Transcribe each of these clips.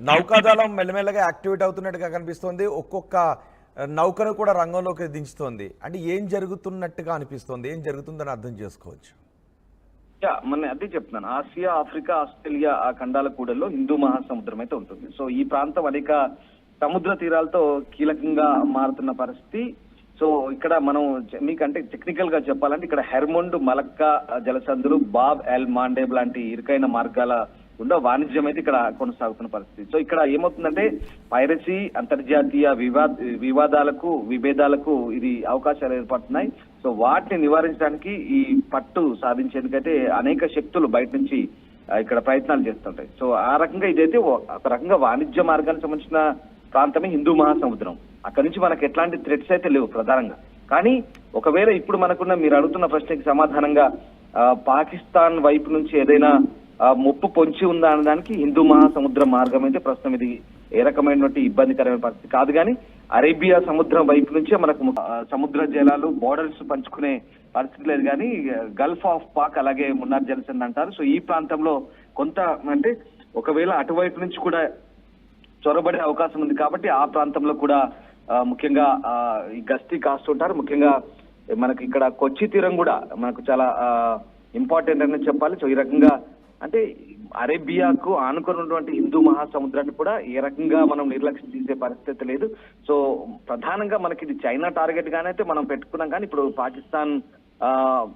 నౌకాదళం మెల్లమెల్లగా యాక్టివేట్ అవుతున్నట్టుగా కనిపిస్తోంది. ఒక్కొక్క నౌకను కూడా రంగంలోకి దించుతోంది. అంటే ఏం జరుగుతున్నట్టుగా అనిపిస్తోంది? ఏం జరుగుతుందని అర్థం చేసుకోవచ్చు. మన అదే చెప్తున్నాను. ఆసియా, ఆఫ్రికా, ఆస్ట్రేలియా ఆ ఖండాల కూడల్లో హిందూ మహాసముద్రం అయితే ఉంటుంది. సో ఈ ప్రాంతం అనేక సముద్ర తీరాలతో కీలకంగా మారుతున్న పరిస్థితి. సో ఇక్కడ మనం మీకంటే టెక్నికల్ గా చెప్పాలంటే ఇక్కడ హెర్మొండ్, మలక్కా జలసంధులు, బాబ్ ఎల్ మాండేబ్ లాంటి ఇరుకైన మార్గాల గుండా వాణిజ్యం అయితే ఇక్కడ కొనసాగుతున్న పరిస్థితి. సో ఇక్కడ ఏమవుతుందంటే పైరసీ, అంతర్జాతీయ వివాదాలకు, విభేదాలకు ఇది అవకాశాలు ఏర్పడుతున్నాయి. సో వాటిని నివారించడానికి ఈ పట్టు సాధించేందుకైతే అనేక శక్తులు బయట నుంచి ఇక్కడ ప్రయత్నాలు చేస్తుంటాయి. సో ఆ రకంగా ఇదైతే ఒక రకంగా వాణిజ్య మార్గానికి సంబంధించిన ప్రాంతమే హిందూ మహాసముద్రం. అక్కడి నుంచి మనకు ఎట్లాంటి థ్రెట్స్ అయితే లేవు ప్రధానంగా. కానీ ఒకవేళ ఇప్పుడు మనకున్న మీరు అడుగుతున్న ప్రశ్నకి సమాధానంగా పాకిస్తాన్ వైపు నుంచి ఏదైనా ముప్పు పొంచి ఉందా అనడానికి హిందూ మహాసముద్ర మార్గం అయితే ప్రస్తుతం ఇది ఏ రకమైనటువంటి ఇబ్బందికరమైన పరిస్థితి కాదు. కానీ అరేబియా సముద్రం వైపు నుంచే మనకు సముద్ర జలాలు బోర్డర్స్ పంచుకునే పరిస్థితి లేదు. కానీ గల్ఫ్ ఆఫ్ పాక్ అలాగే మున్నార్ జలసంధి అంటారు. సో ఈ ప్రాంతంలో కొంత అంటే ఒకవేళ అటువైపు నుంచి కూడా చొరబడే అవకాశం ఉంది. కాబట్టి ఆ ప్రాంతంలో కూడా ముఖ్యంగా ఈ గస్తీ కాస్తుంటారు. ముఖ్యంగా మనకి ఇక్కడ కొచ్చి తీరం కూడా మనకు చాలా ఇంపార్టెంట్ అని చెప్పాలి. సో ఈ రకంగా అంటే అరేబియాకు ఆనుకున్నటువంటి హిందూ మహాసముద్రాన్ని కూడా ఏ రకంగా మనం నిర్లక్ష్యం చేసే పరిస్థితి లేదు. సో ప్రధానంగా మనకి ఇది చైనా టార్గెట్ గానే అయితే మనం పెట్టుకున్నాం. కానీ ఇప్పుడు పాకిస్తాన్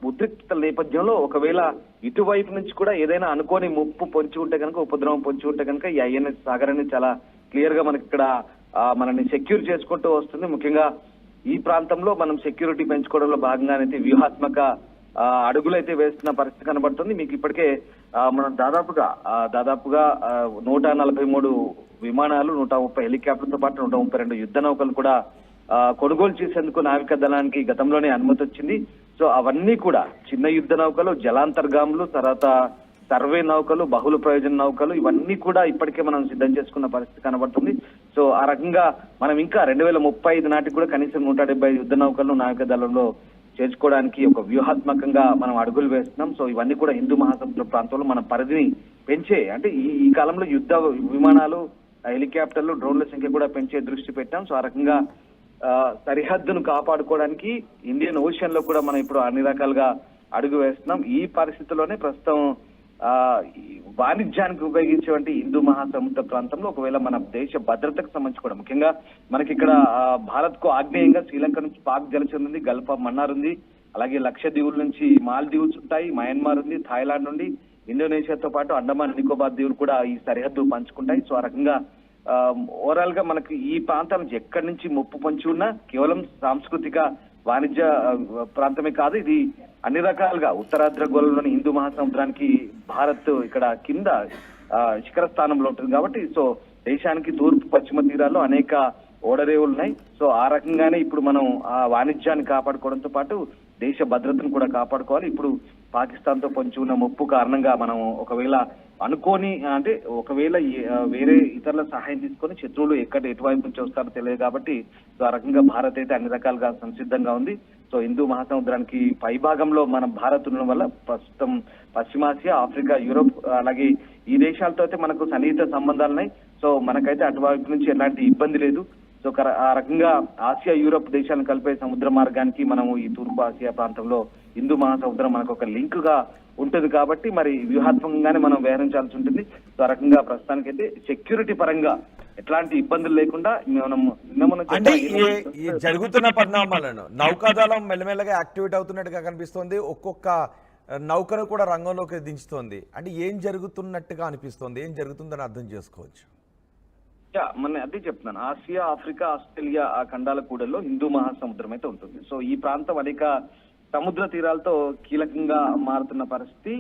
ఉద్రిక్తత నేపథ్యంలో ఒకవేళ ఇటువైపు నుంచి కూడా ఏదైనా అనుకోని ముప్పు పొంచి ఉంటే కనుక, ఉపద్రవం పొంచి ఉంటే కనుక ఈ ఐఎన్ఎస్ సాగర్ అనేది చాలా క్లియర్ గా మనకి ఇక్కడ మనల్ని సెక్యూర్ చేసుకుంటూ వస్తుంది. ముఖ్యంగా ఈ ప్రాంతంలో మనం సెక్యూరిటీ పెంచుకోవడంలో భాగంగానైతే వ్యూహాత్మక అడుగులైతే వేస్తున్న పరిస్థితి కనబడుతుంది. మీకు ఇప్పటికే మనం దాదాపుగా 143 విమానాలు, 130 హెలికాప్టర్తో పాటు 132 యుద్ధ నౌకలు కూడా కొనుగోలు చేసేందుకు నావికా దళానికి గతంలోనే అనుమతి వచ్చింది. సో అవన్నీ కూడా చిన్న యుద్ధ నౌకలు, జలాంతర్గాములు, తర్వాత సర్వే నౌకలు, బహుళ ప్రయోజన నౌకలు, ఇవన్నీ కూడా ఇప్పటికే మనం సిద్ధం చేసుకున్న పరిస్థితి కనబడుతుంది. సో ఆ రకంగా మనం ఇంకా 2035 నాటికి కూడా కనీసం 170 యుద్ధ నౌకలను నావికా దళంలో చేర్చుకోవడానికి ఒక వ్యూహాత్మకంగా మనం అడుగులు వేస్తున్నాం. సో ఇవన్నీ కూడా హిందూ మహాసముద్ర ప్రాంతంలో మన పరిధిని పెంచే, అంటే ఈ కాలంలో యుద్ధ విమానాలు, హెలికాప్టర్లు, డ్రోన్ల సంఖ్య కూడా పెంచే దృష్టి పెట్టాం. సో ఆ రకంగా సరిహద్దును కాపాడుకోవడానికి ఇండియన్ ఓషన్ లో కూడా మనం ఇప్పుడు అన్ని రకాలుగా అడుగు వేస్తున్నాం. ఈ పరిస్థితుల్లోనే ప్రస్తుతం వాణిజ్యానికి ఉపయోగించేటువంటి హిందూ మహాసముద్ర ప్రాంతంలో ఒకవేళ మన దేశ భద్రతకు సంబంధించి కూడా ముఖ్యంగా మనకి ఇక్కడ భారత్ కు ఆగ్నేయంగా శ్రీలంక నుంచి పాక్ జలసంధి ఉంది, గల్ఫ్ ఆఫ్ మన్నార్ ఉంది, అలాగే లక్షద్వీపుల నుంచి మాల్దీవ్స్ ఉంటాయి, మయన్మార్ ఉంది, థాయిలాండ్ నుండి ఇండోనేషియాతో పాటు అండమాన్ నికోబార్ దీవులు కూడా ఈ సరిహద్దు పంచుకుంటాయి. సో ఆ రకంగా ఓవరాల్ గా మనకి ఈ ప్రాంతం నుంచి ఎక్కడి నుంచి ముప్పు పొంచి ఉన్నా కేవలం సాంస్కృతిక వాణిజ్య ప్రాంతమే కాదు, ఇది అన్ని రకాలుగా ఉత్తరార్ధగోళంలోని హిందూ మహాసముద్రానికి భారత్ ఇక్కడ కింద శిఖర స్థానంలో ఉంటుంది. కాబట్టి సో దేశానికి తూర్పు పశ్చిమ తీరాల్లో అనేక ఓడరేవులు ఉన్నాయి. సో ఆ రకంగానే ఇప్పుడు మనం ఆ వాణిజ్యాన్ని కాపాడుకోవడంతో పాటు దేశ భద్రతను కూడా కాపాడుకోవాలి. ఇప్పుడు పాకిస్తాన్ తో పొంచి ఉన్న ముప్పు కారణంగా మనం ఒకవేళ అనుకోని అంటే ఒకవేళ వేరే ఇతరుల సహాయం తీసుకొని శత్రువులు ఎటువైపు నుంచి వస్తారో తెలియదు. కాబట్టి సో ఆ రకంగా భారత్ అయితే అన్ని రకాలుగా సంసిద్ధంగా ఉంది. సో హిందూ మహాసముద్రానికి పైభాగంలో మన భారత్ ఉండడం వల్ల ప్రస్తుతం పశ్చిమాసియా, ఆఫ్రికా, యూరోప్ అలాగే ఈ దేశాలతో అయితే మనకు సన్నిహిత సంబంధాలున్నాయి. సో మనకైతే అటువైపు నుంచి ఎలాంటి ఇబ్బంది లేదు. సో ఆ రకంగా ఆసియా, యూరోప్ దేశాలను కలిపే సముద్ర మార్గానికి మనము ఈ తూర్పు ఆసియా ప్రాంతంలో హిందూ మహాసముద్రం మనకు ఒక లింక్ గా ఉంటుంది. కాబట్టి మరి వ్యూహాత్మకంగానే మనం వ్యవహరించాల్సి ఉంటుంది. సో ఆ రకంగా ప్రస్తుతానికైతే సెక్యూరిటీ పరంగా ఎట్లాంటి ఇబ్బందులు లేకుండా అంటే జరుగుతున్న పరిణామాలను నౌకాదళం మెల్లమెల్లగా యాక్టివేట్ అవుతున్నట్టుగా కనిపిస్తోంది. ఒక్కొక్క నౌకను కూడా రంగంలోకి దించుతోంది. అంటే ఏం జరుగుతున్నట్టుగా అనిపిస్తోంది? ఏం జరుగుతుందని అర్థం చేసుకోవచ్చు. మన అదే చెప్తున్నాను. ఆసియా, ఆఫ్రికా, ఆస్ట్రేలియా ఆ ఖండాల కూడల్లో హిందూ మహాసముద్రం అయితే ఉంటుంది. సో ఈ ప్రాంతం అనేక సముద్ర తీరాలతో కీలకంగా మారుతున్న పరిస్థితి.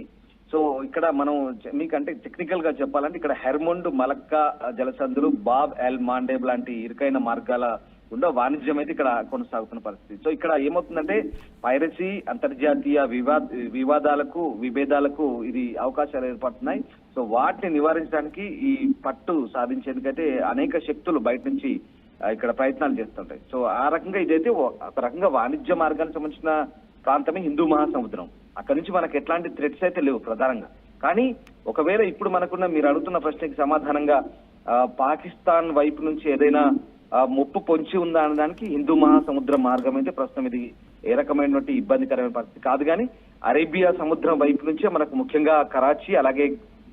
సో ఇక్కడ మనం మీకంటే టెక్నికల్ గా చెప్పాలంటే ఇక్కడ హెర్మొండ్, మలక్కా జలసంధులు, బాబ్ ఎల్ మాండేబ్ లాంటి ఇరుకైన మార్గాల గుండా వాణిజ్యం అయితే ఇక్కడ కొనసాగుతున్న పరిస్థితి. సో ఇక్కడ ఏమవుతుందంటే పైరసీ, అంతర్జాతీయ వివాదాలకు, విభేదాలకు ఇది అవకాశాలు ఏర్పడుతున్నాయి. సో వాటిని నివారించడానికి ఈ పట్టు సాధించేందుకైతే అనేక శక్తులు బయట నుంచి ఇక్కడ ప్రయత్నాలు చేస్తుంటాయి. సో ఆ రకంగా ఇదైతే ఒక రకంగా వాణిజ్య మార్గానికి సంబంధించిన ప్రాంతమే హిందూ మహాసముద్రం. అక్కడి నుంచి మనకు ఎట్లాంటి థ్రెట్స్ అయితే లేవు ప్రధానంగా. కానీ ఒకవేళ ఇప్పుడు మనకున్న మీరు అడుగుతున్న ప్రశ్నకి సమాధానంగా పాకిస్తాన్ వైపు నుంచి ఏదైనా ముప్పు పొంచి ఉందా అనే దానికి హిందూ మహాసముద్ర మార్గం అయితే ప్రస్తుతం ఇది ఏ రకమైనటువంటి ఇబ్బందికరమైన పరిస్థితి కాదు. కానీ అరేబియా సముద్రం వైపు నుంచే మనకు ముఖ్యంగా కరాచీ అలాగే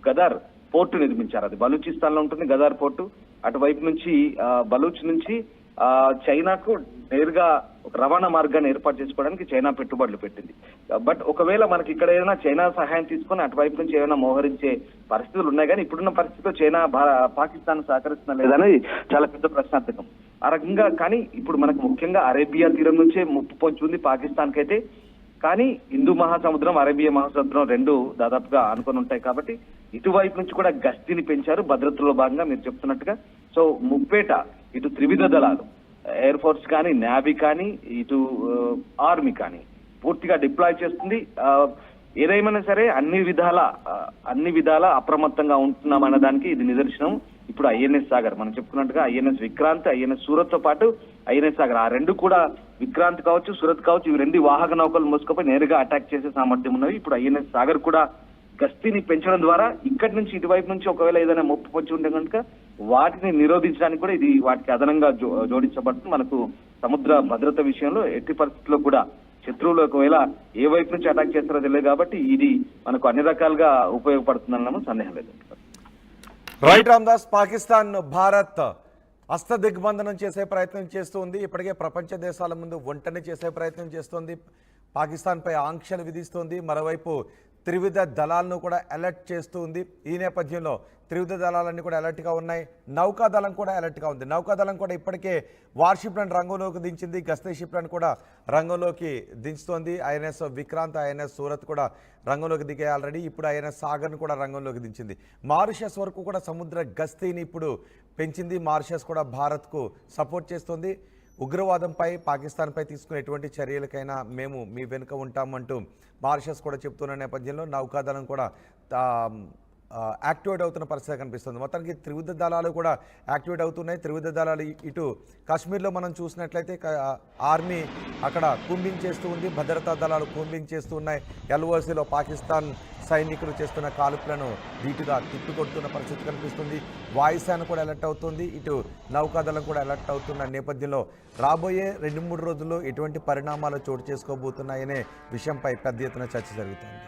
గదార్ పోర్టు నిర్మించారు. అది బలూచిస్తాన్ లో ఉంటుంది గదార్ పోర్టు. అటువైపు నుంచి బలూచ్ నుంచి చైనాకు నేరుగా ఒక రవాణా మార్గాన్ని ఏర్పాటు చేసుకోవడానికి చైనా పెట్టుబడులు పెట్టింది. బట్ ఒకవేళ మనకి ఇక్కడ ఏదైనా చైనా సహాయం తీసుకొని అటువైపు నుంచి ఏమైనా మోహరించే పరిస్థితులు ఉన్నాయి. కానీ ఇప్పుడున్న పరిస్థితిలో చైనా పాకిస్తాన్ సహకరిస్తున్నా లేదనేది చాలా పెద్ద ప్రశ్నార్థకం. ఆ రకంగా కానీ ఇప్పుడు మనకు ముఖ్యంగా అరేబియా తీరం నుంచే ముప్పు పొంచి ఉంది పాకిస్తాన్ కైతే. కానీ హిందూ మహాసముద్రం అరేబియా మహాసముద్రం రెండు దాదాపుగా ఆనుకొని ఉంటాయి కాబట్టి ఇటువైపు నుంచి కూడా గస్తీని పెంచారు భద్రతలో భాగంగా మీరు చెప్తున్నట్టుగా. సో ముప్పేట ఇటు త్రివిధ దళాలు ఎయిర్ ఫోర్స్ కానీ నేవీ కానీ ఇటు ఆర్మీ కానీ పూర్తిగా డిప్లాయ్ చేస్తుంది. ఏదేమైనా సరే అన్ని విధాల అప్రమత్తంగా ఉంటున్నామన్న దానికి ఇది నిదర్శనం. ఇప్పుడు ఐఎన్ఎస్ సాగర్ మనం చెప్పుకున్నట్టుగా ఐఎన్ఎస్ విక్రాంత్, ఐఎన్ఎస్ సూరత్ తో పాటు ఐఎన్ఎస్ సాగర్, ఆ రెండు కూడా విక్రాంత్ కావచ్చు సూరత్ కావచ్చు ఇవి రెండు వాహక నౌకలు మోసుకుపోయి నేరుగా అటాక్ చేసే సామర్థ్యం ఉన్నవి. ఇప్పుడు ఐఎన్ఎస్ సాగర్ కూడా గస్తీని పెంచడం ద్వారా ఇక్కడి నుంచి ఇటువైపు నుంచి ఒకవేళ ఏదైనా ముప్పు పొంచి ఉంటే కనుక వాటిని నిరోధించడానికి కూడా ఇది వాటికి అదనంగా జోడించబడుతుంది. మనకు సముద్ర భద్రత విషయంలో ఎట్టి పరిస్థితుల్లో కూడా శత్రువులు ఒకవేళ ఏ వైపు నుంచి అటాక్ చేస్తారో తెలియదు కాబట్టి ఇది మనకు అన్ని రకాలుగా ఉపయోగపడుతుందన్న సందేహం లేదు. రైట్ రామ్దాస్, పాకిస్తాన్ భారత్ హస్త దిగ్బంధనం చేసే ప్రయత్నం చేస్తుంది. ఇప్పటికే ప్రపంచ దేశాల ముందు ఒంటని చేసే ప్రయత్నం చేస్తుంది. పాకిస్తాన్పై ఆంక్షలు విధిస్తోంది. మరోవైపు త్రివిధ దళాలను కూడా అలర్ట్ చేస్తూ ఉంది. ఈ నేపథ్యంలో త్రివిధ దళాలన్నీ కూడా అలర్ట్గా ఉన్నాయి. నౌకాదళం కూడా అలర్ట్గా ఉంది. నౌకాదళం కూడా ఇప్పటికే వార్షిప్లను రంగంలోకి దించింది. గస్తీ షిప్లను కూడా రంగంలోకి దించుతోంది. ఐఎన్ఎస్ విక్రాంత్, ఐఎన్ఎస్ సూరత్ కూడా రంగంలోకి దిగే ఆల్రెడీ. ఇప్పుడు ఐఎన్ఎస్ సాగర్ను కూడా రంగంలోకి దించింది. మారిషస్ వరకు కూడా సముద్ర గస్తీని ఇప్పుడు పెంచింది. మారిషస్ కూడా భారత్కు సపోర్ట్ చేస్తోంది. ఉగ్రవాదంపై పాకిస్తాన్పై తీసుకునే ఎటువంటి చర్యలకైనా మేము మీ వెనుక ఉంటామంటూ మారిషస్ కూడా చెప్తున్న నేపథ్యంలో నౌకాదళం కూడా యాక్టివేట్ అవుతున్న పరిస్థితి కనిపిస్తుంది. మొత్తానికి త్రివిధ దళాలు కూడా యాక్టివేట్ అవుతున్నాయి. త్రివిధ దళాలు ఇటు కాశ్మీర్లో మనం చూసినట్లయితే ఆర్మీ అక్కడ కూంబింగ్ చేస్తూ ఉంది. భద్రతా దళాలు కూంబింగ్ చేస్తూ ఉన్నాయి. ఎల్ఓసిలో పాకిస్తాన్ సైనికులు చేస్తున్న కాల్పులను ధీటుగా తిప్పికొడుతున్న పరిస్థితి కనిపిస్తుంది. వాయుసేన కూడా అలర్ట్ అవుతుంది. ఇటు నౌకాదళం కూడా అలర్ట్ అవుతున్న నేపథ్యంలో రాబోయే 2-3 రోజుల్లో ఎటువంటి పరిణామాలు చోటు చేసుకోబోతున్నాయనే విషయంపై పెద్ద ఎత్తున చర్చ జరుగుతుంది.